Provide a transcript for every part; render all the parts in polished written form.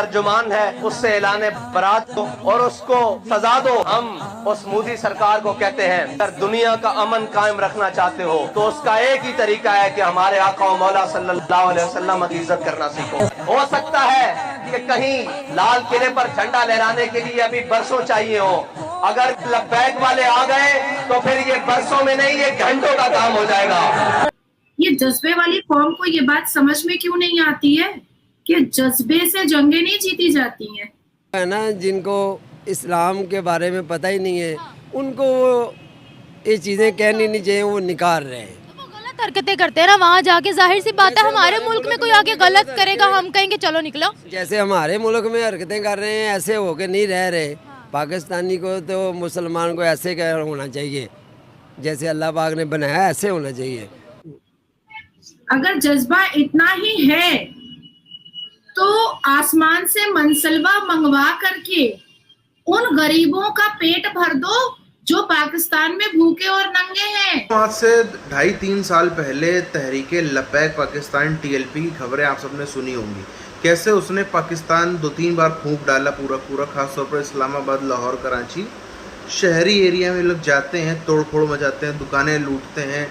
तर्जुमान है उससे ऐलान बरात दो और उसको सजा दो। हम उस मोदी सरकार को कहते हैं अगर दुनिया का अमन कायम रखना चाहते हो तो उसका एक ही तरीका है कि हमारे आका और मौला सल्लल्लाहु अलैहि वसल्लम की इज्जत करना सीखो। हो सकता है कि कहीं लाल किले पर झंडा लहराने के लिए अभी बरसों चाहिए हो, अगर लब्बैक वाले आ गए तो फिर ये बरसों में नहीं, ये घंटों का काम हो जाएगा। ये जज्बे वाली कौम को ये बात समझ में क्यों नहीं आती है कि जज्बे से जंगें नहीं जीती जाती हैं? है ना, जिनको इस्लाम के बारे में पता ही नहीं है उनको ये चीज़ें कहनी नहीं चाहिए, वो निकाल रहे हैं। तो वो गलत हरकतें करते हैं ना, वहाँ जाके जाहिर सी बात है हमारे मुल्क में कोई आके गलत करेगा हम कहेंगे चलो निकलो। जैसे हमारे मुल्क में हरकतें कर रहे हैं ऐसे होके नहीं रह रहे। पाकिस्तानी को तो मुसलमान को ऐसे होना चाहिए, जैसे अल्लाह पाक ने बनाया ऐसे होना चाहिए। अगर जज्बा इतना ही है तो आसमान से मनसलवा मंगवा करके उन गरीबों का पेट भर दो जो पाकिस्तान में भूखे और नंगे हैं। आज से 2.5-3 साल पहले तहरीके लब्बैक पाकिस्तान TLP की खबरें आप सबने सुनी होंगी। कैसे उसने पाकिस्तान 2-3 बार फूंक डाला पूरा, खासतौर पर इस्लामाबाद, लाहौर, कराची शहरी एरिया में लोग जाते हैं, तोड़ फोड़ मचाते हैं, दुकानें लूटते हैं,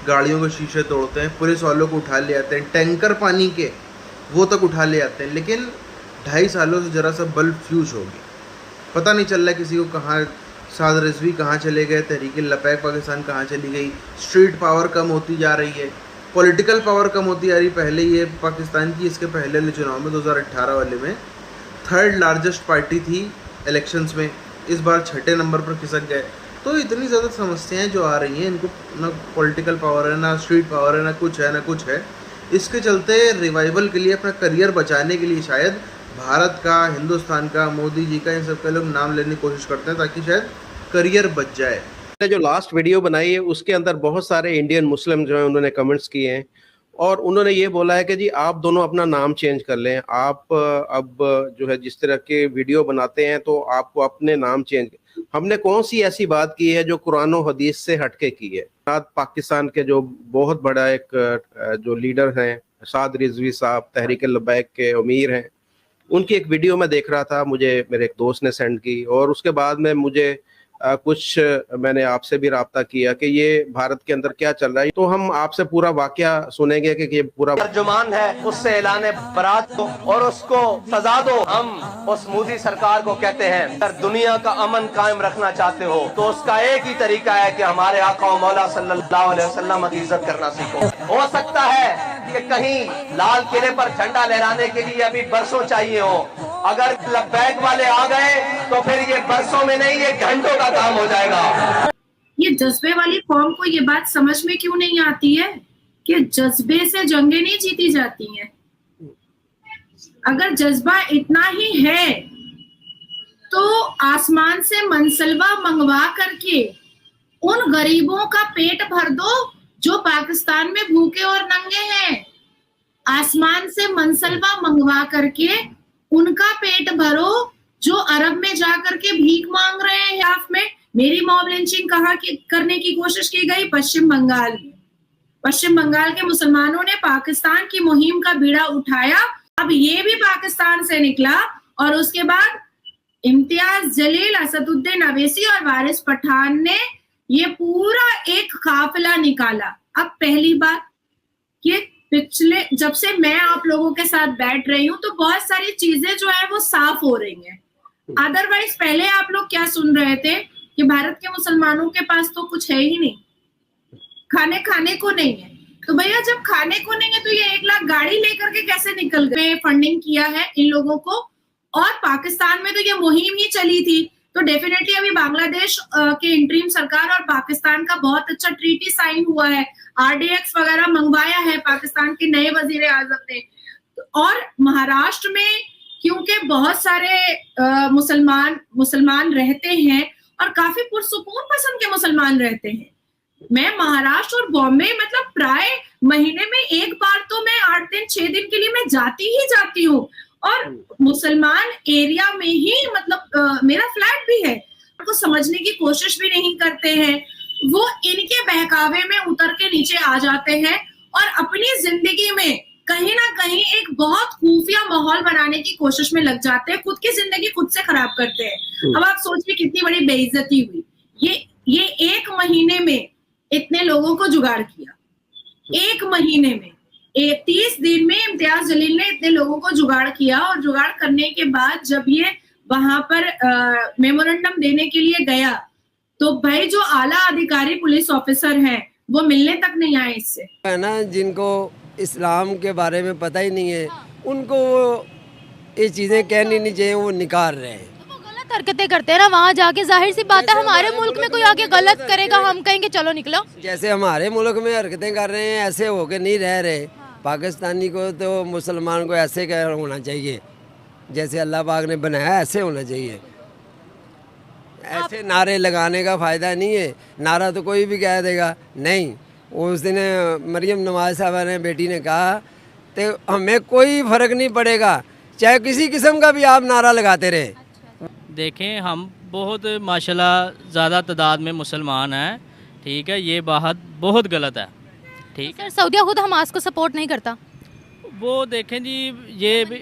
गाड़ियों के शीशे तोड़ते हैं, पुलिस वालों को उठा ले आते हैं, टैंकर पानी के वो तक उठा ले आते हैं। लेकिन 2.5 सालों से ज़रा सा बल्ब फ्यूज हो गया, पता नहीं चल रहा किसी को कहाँ साद रिजवी कहाँ चले गए, तहरीके लब्बैक पाकिस्तान कहाँ चली गई। स्ट्रीट पावर कम होती जा रही है, पॉलिटिकल पावर कम होती जा रही। पहले ये पाकिस्तान की इसके पहले वाले चुनाव में 2018 वाले में 3rd लार्जेस्ट पार्टी थी इलेक्शंस में, इस बार 6ठे नंबर पर खिसक गए। तो इतनी ज़्यादा समस्याएं जो आ रही हैं, इनको ना पॉलिटिकल पावर है, ना स्ट्रीट पावर है, ना कुछ है। इसके चलते रिवाइवल के लिए, अपना करियर बचाने के लिए शायद भारत का, हिंदुस्तान का, मोदी जी का, इन सब के लोग नाम लेने की कोशिश करते हैं ताकि शायद करियर बच जाए। जो लास्ट वीडियो बनाई है उसके अंदर बहुत सारे इंडियन मुस्लिम जो है उन्होंने कमेंट्स किए हैं और उन्होंने ये बोला है कि जी आप दोनों अपना नाम चेंज कर लें। आप अब जो है जिस तरह के वीडियो बनाते हैं तो आपको अपने नाम चेंज। हमने कौन सी ऐसी बात की है जो कुरान और हदीस से हटके की है? पाकिस्तान के जो बहुत बड़ा एक जो लीडर हैं साद रिजवी साहब, तहरीक लब्बैक के अमीर हैं, उनकी एक वीडियो मैं देख रहा था, मुझे मेरे एक दोस्त ने सेंड की और उसके बाद में मुझे कुछ मैंने आपसे भी राब्ता किया कि ये भारत के अंदर क्या चल रहा है। तो हम आपसे पूरा वाकया सुनेंगे कि ये पूरा तर्जुमान है उससे ऐलान बरात दो और उसको सजा दो। हम उस मोदी सरकार को कहते हैं अगर दुनिया का अमन कायम रखना चाहते हो तो उसका एक ही तरीका है कि हमारे आका और मौला सल्लल्लाहु अलैहि वसल्लम की इज्जत करना सीखो। हो सकता है कि कहीं लाल किले पर झंडा लहराने के लिए अभी बरसों चाहिए हो, अगर लब्बैक वाले आ गए तो फिर ये बरसों में नहीं, ये घंटों का काम हो जाएगा। ये जज्बे वाली कौम को ये बात समझ में क्यों नहीं आती है कि जज्बे से जंगें नहीं जीती जाती हैं? अगर जज्बा इतना ही है तो आसमान से मनसलवा मंगवा करके उन गरीबों का पेट भर दो जो पाकिस्तान में भूखे और नंगे हैं। आसमान से मनसलवा मंगवा करके उनका पेट भरो जो अरब में जाकर के भीख मांग रहे हैं। हाफ में मेरी मॉब लिंचिंग करने की कोशिश की गई पश्चिम बंगाल में। पश्चिम बंगाल के मुसलमानों ने पाकिस्तान की मुहिम का बीड़ा उठाया। अब ये भी पाकिस्तान से निकला और उसके बाद इम्तियाज जलील, असदुद्दीन अवैसी और वारिस पठान ने ये पूरा एक काफिला निकाला। अब पहली बात कि पिछले जब से मैं आप लोगों के साथ बैठ रही हूँ तो बहुत सारी चीजें जो है वो साफ हो रही हैं। अदरवाइज पहले आप लोग क्या सुन रहे थे कि भारत के मुसलमानों के पास तो कुछ है ही नहीं, खाने को नहीं है। तो भैया जब खाने को नहीं है तो ये 1 लाख गाड़ी लेकर के कैसे निकल गए? फंडिंग किया है इन लोगों को और पाकिस्तान में तो ये मुहिम ही चली थी। तो डेफिनेटली अभी बांग्लादेश के इंटरिम सरकार और पाकिस्तान का बहुत अच्छा ट्रीटी साइन हुआ है, RDX वगैरह मंगवाया है पाकिस्तान के नए वजीर आजम ने। और महाराष्ट्र में क्योंकि बहुत सारे मुसलमान रहते हैं और काफी पुरसुकून पसंद के मुसलमान रहते हैं। मैं महाराष्ट्र और बॉम्बे मतलब प्राय महीने में 1 बार तो मैं 8 दिन 6 दिन के लिए मैं जाती ही जाती हूँ और मुसलमान एरिया में ही मतलब मेरा फ्लैट भी है। उनको समझने की कोशिश भी नहीं करते हैं, वो इनके बहकावे में उतर के नीचे आ जाते हैं और अपनी जिंदगी में कहीं ना कहीं एक बहुत खुफिया माहौल बनाने की कोशिश में लग जाते हैं, खुद की जिंदगी खुद से खराब करते हैं। अब आप सोचिए कितनी बड़ी बेइज्जती हुई। ये 1 महीने में इतने लोगों को जुगाड़ किया, 1 महीने में 30 दिन में इम्तियाज जलील ने इतने लोगों को जुगाड़ किया, और जुगाड़ करने के बाद जब ये वहां पर मेमोरेंडम देने के लिए गया तो भाई जो आला अधिकारी पुलिस ऑफिसर हैं वो मिलने तक नहीं आए इससे। है ना, जिनको इस्लाम के बारे में पता ही नहीं है, उनको ये चीज़ें कहनी नहीं चाहिए, वो निकाल रहे हैं। तो वो गलत हरकतें करते हैं ना, वहाँ जाके जाहिर सी बात है हमारे मुल्क में कोई आके गलत करेगा हम कहेंगे चलो निकलो। जैसे हमारे मुल्क में हरकतें कर रहे हैं, ऐसे होके नहीं रह रहे। पाकिस्तानी को तो मुसलमान को ऐसे होना चाहिए, जैसे अल्लाह पाक ने बनाया ऐसे होना चाहिए। ऐसे नारे लगाने का फ़ायदा नहीं है। नारा तो कोई भी कह देगा, नहीं। उस दिन मरियम नवाज साहबा ने बेटी ने कहा तो हमें कोई फ़र्क नहीं पड़ेगा, चाहे किसी किस्म का भी आप नारा लगाते रहे। देखें, हम बहुत माशाल्लाह ज़्यादा तादाद में मुसलमान हैं, ठीक है, ये बात बहुत गलत है, ठीक सर सऊदीया खुद हमास को सपोर्ट नहीं करता। वो देखें जी, ये भी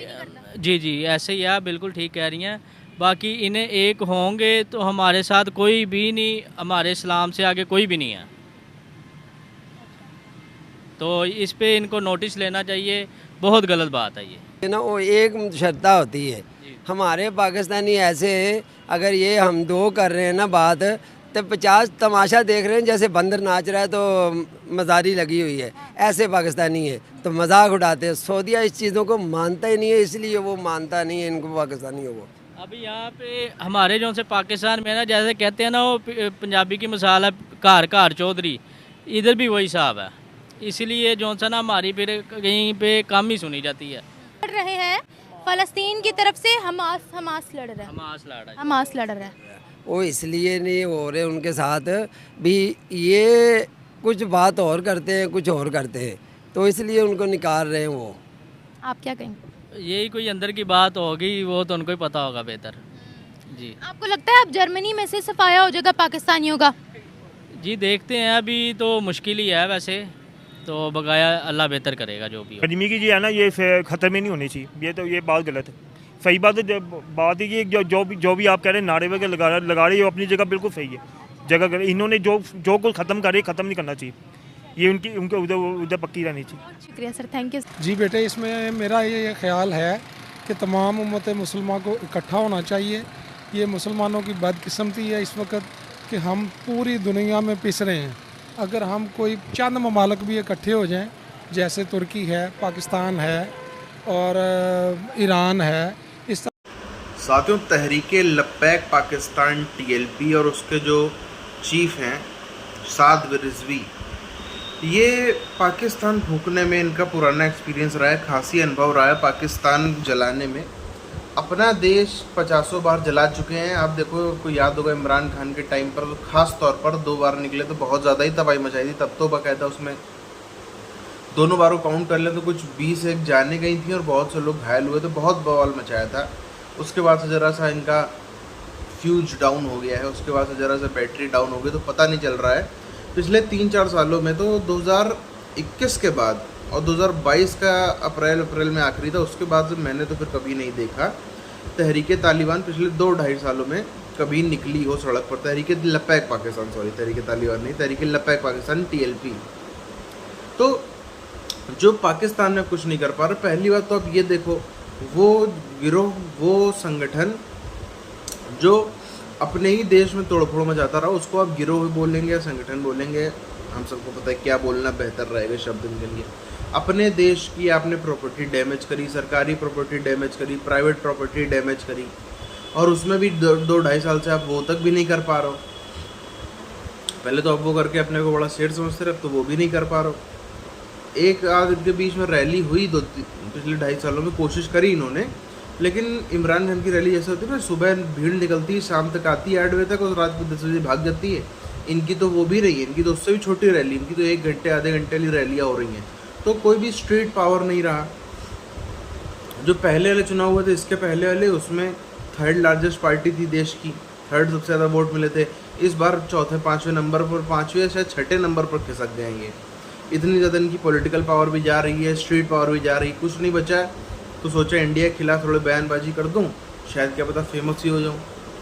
जी ऐसे ही है, बिल्कुल ठीक कह रही हैं। बाकी इन्हें एक होंगे तो हमारे साथ कोई भी नहीं, हमारे इस्लाम से आगे कोई भी नहीं है, तो इस पे इनको नोटिस लेना चाहिए। बहुत गलत बात है ये ना। वो एक शर्ता होती है, हमारे पाकिस्तानी ऐसे हैं, अगर ये हम दो कर रहे हैं ना बात, तो 50 तमाशा देख रहे हैं, जैसे बंदर नाच रहा है तो मज़ारी लगी हुई है, ऐसे पाकिस्तानी है, तो मजाक उड़ाते हैं। सऊदीया इस चीज़ों को मानता ही नहीं है, इसलिए वो मानता नहीं है इनको पाकिस्तानी हो। वो अभी यहाँ पे हमारे जो से पाकिस्तान में ना, जैसे कहते हैं ना, वो पंजाबी की मिसाल है कार चौधरी, इधर भी वही हिसाब है, इसलिए जो सा ना हमारी फिर कहीं पे कम ही सुनी जाती है। लड़ रहे हैं फ़लस्तीन की तरफ से, हमास लड़ रहा है, हमास लड़ रहा है। वो इसलिए नहीं हो रहे उनके साथ भी, ये कुछ बात और करते हैं, कुछ और करते हैं, तो इसलिए उनको निकाल रहे हैं वो। आप क्या कहेंगे? यही कोई अंदर की बात होगी, वो तो उनको ही पता होगा बेहतर। जी, आपको लगता है अब जर्मनी में से सफाया हो जाएगा पाकिस्तानियों का? जी देखते हैं, अभी तो मुश्किल ही है, वैसे तो बगाया अल्लाह बेहतर करेगा जो भी हो। कश्मीर की जी है ना, ये ख़त्म ही नहीं होनी चाहिए, ये तो ये बात गलत है। सही बात है, बात है कि जो भी आप कह रहे हैं नारे वगैरह लगा रहे हो, अपनी जगह बिल्कुल सही है। जगह इन्होंने जो कुछ ख़त्म करे, ख़त्म नहीं करना चाहिए, ये उनके उधर पक्की रहनी चाहिए। शुक्रिया सर, थैंक यू। जी बेटे, इसमें मेरा ये ख्याल है कि तमाम उम्मत मुसलमान को इकट्ठा होना चाहिए। ये मुसलमानों की बदकिस्मती है इस वक्त कि हम पूरी दुनिया में पिस रहे हैं। अगर हम कोई चंद ममालिक भी इकट्ठे हो जाएं, जैसे तुर्की है, पाकिस्तान है और ईरान है, इस साथियों, तहरीके लब्बैक पाकिस्तान TLP और उसके जो चीफ हैं साद रिजवी, ये पाकिस्तान फूंकने में इनका पुराना एक्सपीरियंस रहा है, खासी अनुभव रहा है पाकिस्तान जलाने में। अपना देश 50 बार जला चुके हैं। आप देखो, कोई याद होगा इमरान खान के टाइम पर ख़ास तौर पर 2 बार निकले तो बहुत ज़्यादा ही तबाही मचाई थी। तब तो बाकायदा उसमें दोनों बारों काउंट कर ले तो कुछ 20 एक जाने गई थी और बहुत से लोग घायल हुए, तो बहुत बवाल मचाया था। उसके बाद से ज़रा सा इनका फ्यूज डाउन हो गया है, उसके बाद से ज़रा सा बैटरी डाउन हो गई, तो पता नहीं चल रहा है। पिछले 3-4 सालों में तो 2021 के बाद और 2022 का अप्रैल में आखिरी था, उसके बाद से मैंने तो फिर कभी नहीं देखा तहरीके तालिबान पिछले 2-2.5 सालों में कभी निकली हो सड़क पर। तहरीके लब्बैक पाकिस्तान, सॉरी तहरीके तालिबान नहीं, तहरीके लब्बैक पाकिस्तान TLP। तो जो पाकिस्तान में कुछ नहीं कर पा रहा, पहली बात तो अब ये देखो, वो गिरोह, वो संगठन जो अपने ही देश में तोड़फोड़ मचाता रहा, उसको आप गिरोह बोलेंगे या संगठन बोलेंगे, हम सबको पता है क्या बोलना बेहतर रहेगा शब्द के लिए। अपने देश की आपने प्रॉपर्टी डैमेज करी, सरकारी प्रॉपर्टी डैमेज करी, प्राइवेट प्रॉपर्टी डैमेज करी, और उसमें भी 2-2.5 साल से आप वो तक भी नहीं कर पा रहे हो। पहले तो आप वो करके अपने को बड़ा सेठ समझते रहे, अब तो वो भी नहीं कर पा रहे हो। एक आध के बीच में रैली हुई पिछले 2.5 सालों में, कोशिश करी इन्होंने, लेकिन इमरान खान की रैली जैसे होती है ना, सुबह भीड़ निकलती है, शाम तक आती है 8 बजे तक और रात को 10 बजे भाग जाती है। इनकी तो वो भी रही है, इनकी तो उससे भी छोटी रैली, इनकी तो 1 घंटे आधे घंटे वाली रैलियाँ हो रही हैं। तो कोई भी स्ट्रीट पावर नहीं रहा। जो पहले वाले चुनाव हुए थे, इसके पहले वाले, उसमें 3rd लार्जेस्ट पार्टी थी देश की, 3rd सबसे ज़्यादा वोट मिले थे। इस बार 4थे 5वें नंबर पर, 5वें या शायद 6ठे नंबर पर खिसक गए ये। इतनी ज़्यादा इनकी पॉलिटिकल पावर भी जा रही है, स्ट्रीट पावर भी जा रही है, कुछ नहीं बचा है, तो सोचा इंडिया के खिलाफ थोड़ी बयानबाजी कर दूँ, शायद क्या पता फेमस ही हो जाऊँ।